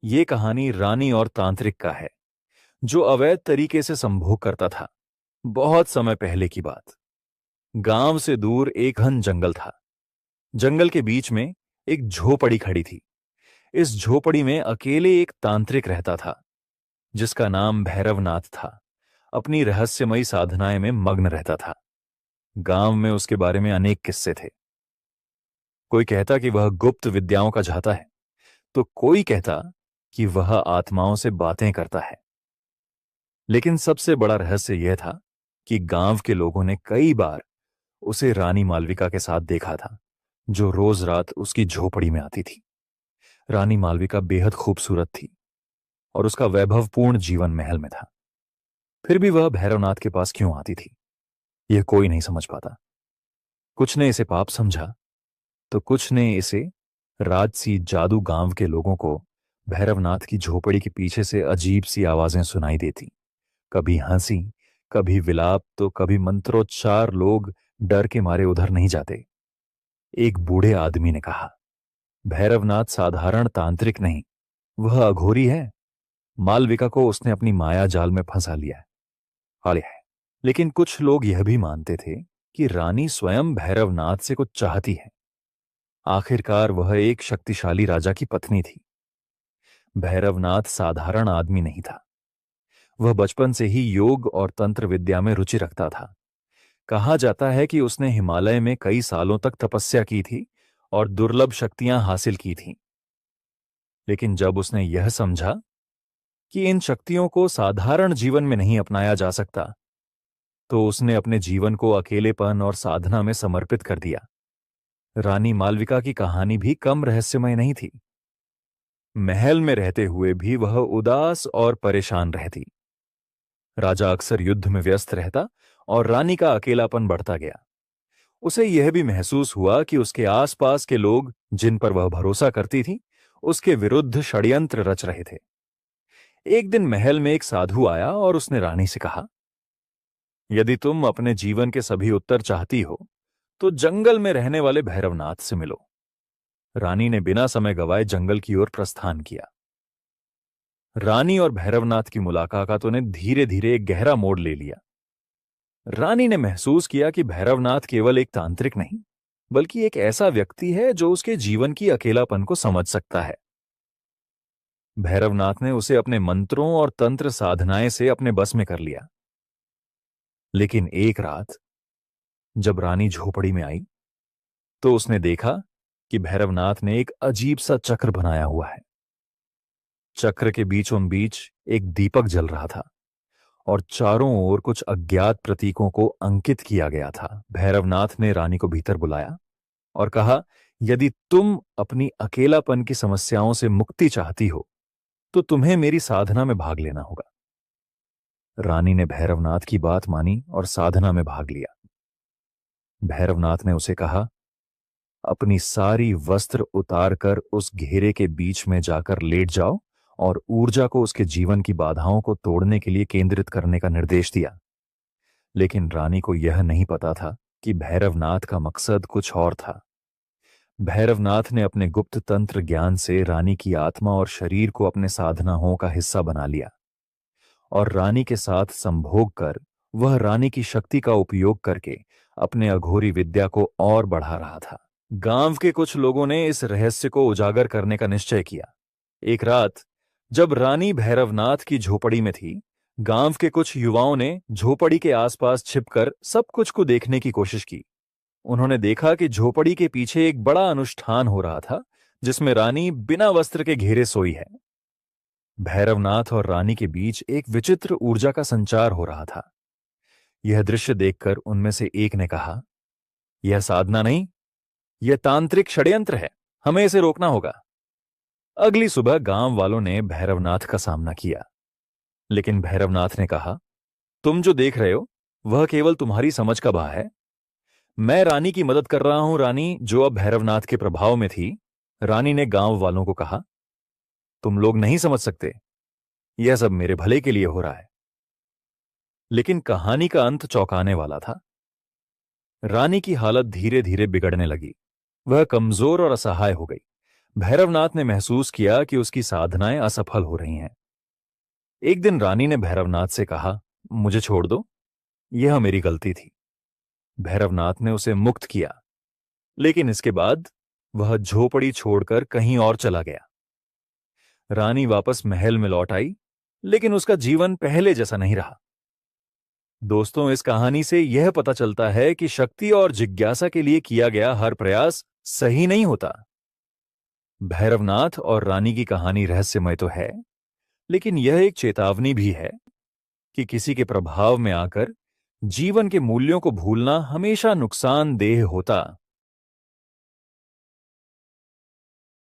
ये कहानी रानी और तांत्रिक का है जो अवैध तरीके से संभोग करता था। बहुत समय पहले की बात। गांव से दूर एक घन जंगल था। जंगल के बीच में एक झोपड़ी खड़ी थी। इस झोपड़ी में अकेले एक तांत्रिक रहता था जिसका नाम भैरवनाथ था। अपनी रहस्यमयी साधनाएं में मग्न रहता था। गांव में उसके बारे में अनेक किस्से थे। कोई कहता कि वह गुप्त विद्याओं का झाता है, तो कोई कहता कि वह आत्माओं से बातें करता है। लेकिन सबसे बड़ा रहस्य यह था कि गांव के लोगों ने कई बार उसे रानी मालविका के साथ देखा था, जो रोज रात उसकी झोपड़ी में आती थी। रानी मालविका बेहद खूबसूरत थी और उसका वैभवपूर्ण जीवन महल में था। फिर भी वह भैरवनाथ के पास क्यों आती थी, यह कोई नहीं समझ पाता। कुछ ने इसे पाप समझा, तो कुछ ने इसे राजसी जादू। गांव के लोगों को भैरवनाथ की झोपड़ी के पीछे से अजीब सी आवाजें सुनाई देती, कभी हंसी, कभी विलाप, तो कभी मंत्रोच्चार। लोग डर के मारे उधर नहीं जाते। एक बूढ़े आदमी ने कहा, भैरवनाथ साधारण तांत्रिक नहीं, वह अघोरी है। मालविका को उसने अपनी माया जाल में फंसा लिया है, हालिया है। लेकिन कुछ लोग यह भी मानते थे कि रानी स्वयं भैरवनाथ से कुछ चाहती है। आखिरकार वह एक शक्तिशाली राजा की पत्नी थी। भैरवनाथ साधारण आदमी नहीं था। वह बचपन से ही योग और तंत्र विद्या में रुचि रखता था। कहा जाता है कि उसने हिमालय में कई सालों तक तपस्या की थी और दुर्लभ शक्तियां हासिल की थीं। लेकिन जब उसने यह समझा कि इन शक्तियों को साधारण जीवन में नहीं अपनाया जा सकता, तो उसने अपने जीवन को अकेलेपन और साधना में समर्पित कर दिया। रानी मालविका की कहानी भी कम रहस्यमय नहीं थी। महल में रहते हुए भी वह उदास और परेशान रहती। राजा अक्सर युद्ध में व्यस्त रहता और रानी का अकेलापन बढ़ता गया। उसे यह भी महसूस हुआ कि उसके आसपास के लोग, जिन पर वह भरोसा करती थी, उसके विरुद्ध षड्यंत्र रच रहे थे। एक दिन महल में एक साधु आया और उसने रानी से कहा, यदि तुम अपने जीवन के सभी उत्तर चाहती हो, तो जंगल में रहने वाले भैरवनाथ से मिलो। रानी ने बिना समय गवाए जंगल की ओर प्रस्थान किया। रानी और भैरवनाथ की मुलाकातों ने धीरे धीरे एक गहरा मोड़ ले लिया। रानी ने महसूस किया कि भैरवनाथ केवल एक तांत्रिक नहीं, बल्कि एक ऐसा व्यक्ति है जो उसके जीवन की अकेलापन को समझ सकता है। भैरवनाथ ने उसे अपने मंत्रों और तंत्र साधनाएं से अपने बस में कर लिया। लेकिन एक रात जब रानी झोपड़ी में आई, तो उसने देखा कि भैरवनाथ ने एक अजीब सा चक्र बनाया हुआ है। चक्र के बीचों बीच एक दीपक जल रहा था और चारों ओर कुछ अज्ञात प्रतीकों को अंकित किया गया था। भैरवनाथ ने रानी को भीतर बुलाया और कहा, यदि तुम अपनी अकेलापन की समस्याओं से मुक्ति चाहती हो, तो तुम्हें मेरी साधना में भाग लेना होगा। रानी ने भैरवनाथ की बात मानी और साधना में भाग लिया। भैरवनाथ ने उसे कहा, अपनी सारी वस्त्र उतारकर उस घेरे के बीच में जाकर लेट जाओ और ऊर्जा को उसके जीवन की बाधाओं को तोड़ने के लिए केंद्रित करने का निर्देश दिया। लेकिन रानी को यह नहीं पता था कि भैरवनाथ का मकसद कुछ और था। भैरवनाथ ने अपने गुप्त तंत्र ज्ञान से रानी की आत्मा और शरीर को अपने साधनाओं का हिस्सा बना लिया और रानी के साथ संभोग कर वह रानी की शक्ति का उपयोग करके अपने अघोरी विद्या को और बढ़ा रहा था। गांव के कुछ लोगों ने इस रहस्य को उजागर करने का निश्चय किया। एक रात जब रानी भैरवनाथ की झोपड़ी में थी, गांव के कुछ युवाओं ने झोपड़ी के आसपास छिपकर सब कुछ को देखने की कोशिश की। उन्होंने देखा कि झोपड़ी के पीछे एक बड़ा अनुष्ठान हो रहा था, जिसमें रानी बिना वस्त्र के घेरे सोई है। भैरवनाथ और रानी के बीच एक विचित्र ऊर्जा का संचार हो रहा था। यह दृश्य देखकर उनमें से एक ने कहा, यह साधना नहीं, यह तांत्रिक षड्यंत्र है, हमें इसे रोकना होगा। अगली सुबह गांव वालों ने भैरवनाथ का सामना किया, लेकिन भैरवनाथ ने कहा, तुम जो देख रहे हो वह केवल तुम्हारी समझ का भाव है। मैं रानी की मदद कर रहा हूं। रानी, जो अब भैरवनाथ के प्रभाव में थी, रानी ने गांव वालों को कहा, तुम लोग नहीं समझ सकते, यह सब मेरे भले के लिए हो रहा है। लेकिन कहानी का अंत चौंकाने वाला था। रानी की हालत धीरे धीरे बिगड़ने लगी। वह कमजोर और असहाय हो गई। भैरवनाथ ने महसूस किया कि उसकी साधनाएं असफल हो रही हैं। एक दिन रानी ने भैरवनाथ से कहा, मुझे छोड़ दो, यह मेरी गलती थी। भैरवनाथ ने उसे मुक्त किया, लेकिन इसके बाद वह झोपड़ी छोड़कर कहीं और चला गया। रानी वापस महल में लौट आई, लेकिन उसका जीवन पहले जैसा नहीं रहा। दोस्तों, इस कहानी से यह पता चलता है कि शक्ति और जिज्ञासा के लिए किया गया हर प्रयास सही नहीं होता। भैरवनाथ और रानी की कहानी रहस्यमय तो है, लेकिन यह एक चेतावनी भी है कि किसी के प्रभाव में आकर जीवन के मूल्यों को भूलना हमेशा नुकसानदेह होता